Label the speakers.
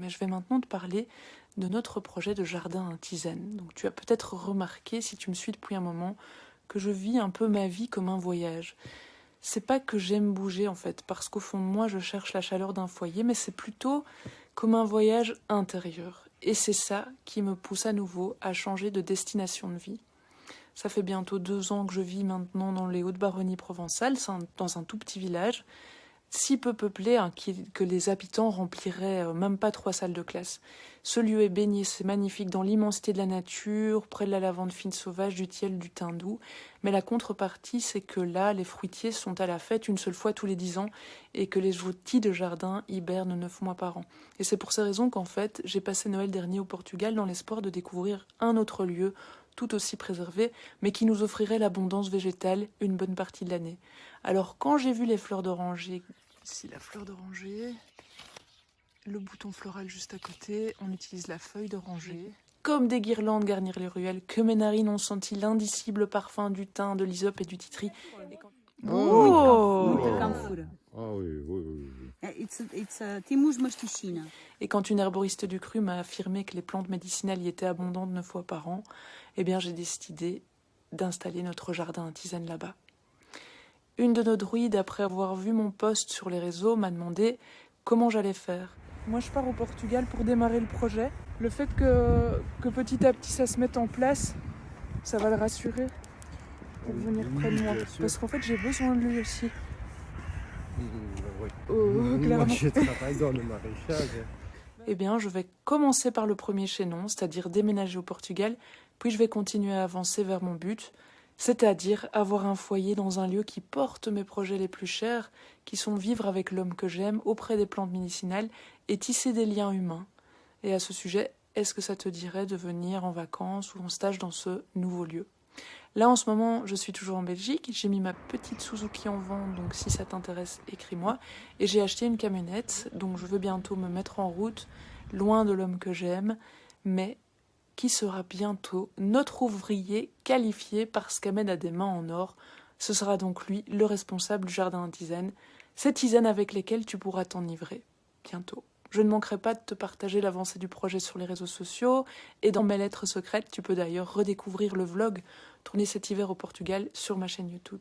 Speaker 1: Mais je vais maintenant te parler de notre projet de jardin à tisane. Donc tu as peut-être remarqué, si tu me suis depuis un moment, que je vis un peu ma vie comme un voyage. C'est pas que j'aime bouger en fait, parce qu'au fond de moi je cherche la chaleur d'un foyer, mais c'est plutôt comme un voyage intérieur. Et c'est ça qui me pousse à nouveau à changer de destination de vie. Ça fait bientôt 2 ans que je vis maintenant dans les Hautes-Baronnies provençales, dans un tout petit village, si peu peuplé que les habitants rempliraient même pas 3 salles de classe. Ce lieu est baigné, c'est magnifique, dans l'immensité de la nature, près de la lavande fine sauvage, du tilleul, du thym doux. Mais la contrepartie, c'est que là, les fruitiers sont à la fête une seule fois tous les 10 ans et que les outils de jardin hibernent 9 mois par an. Et c'est pour ces raisons qu'en fait, j'ai passé Noël dernier au Portugal dans l'espoir de découvrir un autre lieu tout aussi préservé, mais qui nous offrirait l'abondance végétale une bonne partie de l'année. Alors quand j'ai vu les fleurs d'oranger, ici la fleur d'oranger, le bouton floral juste à côté, on utilise la feuille d'oranger. Comme des guirlandes garnir les ruelles, que mes narines ont senti l'indicible parfum du thym, de l'hysope et du titri.
Speaker 2: Oh!
Speaker 3: Muita camphora.
Speaker 2: Ah oui, oui, oui.
Speaker 3: It's a Timus masticina.
Speaker 1: Et quand une herboriste du cru m'a affirmé que les plantes médicinales y étaient abondantes 9 fois par an, eh bien j'ai décidé d'installer notre jardin à tisane là-bas. Une de nos druides, après avoir vu mon post sur les réseaux, m'a demandé comment j'allais faire. Moi, je pars au Portugal pour démarrer le projet. Le fait que petit à petit ça se mette en place, ça va le rassurer pour venir près de moi.
Speaker 2: bien sûr.
Speaker 1: Parce qu'en fait, j'ai besoin de lui aussi.
Speaker 2: Oui.
Speaker 1: Oh, clairement.
Speaker 2: Moi, je travaille dans le maraîchage.
Speaker 1: Eh bien, je vais commencer par le premier chaînon, c'est-à-dire déménager au Portugal, puis je vais continuer à avancer vers mon but, c'est-à-dire avoir un foyer dans un lieu qui porte mes projets les plus chers, qui sont vivre avec l'homme que j'aime auprès des plantes médicinales et tisser des liens humains. Et à ce sujet, est-ce que ça te dirait de venir en vacances ou en stage dans ce nouveau lieu ? Là, en ce moment, je suis toujours en Belgique. J'ai mis ma petite Suzuki en vente, donc si ça t'intéresse, écris-moi. Et j'ai acheté une camionnette, donc je veux bientôt me mettre en route, loin de l'homme que j'aime, mais qui sera bientôt notre ouvrier qualifié parce qu'Ahmed a des mains en or. Ce sera donc lui, le responsable du jardin à tisane. Ces tisanes avec lesquelles tu pourras t'enivrer bientôt. Je ne manquerai pas de te partager l'avancée du projet sur les réseaux sociaux et dans mes lettres secrètes, tu peux d'ailleurs redécouvrir le vlog tourné cet hiver au Portugal sur ma chaîne YouTube.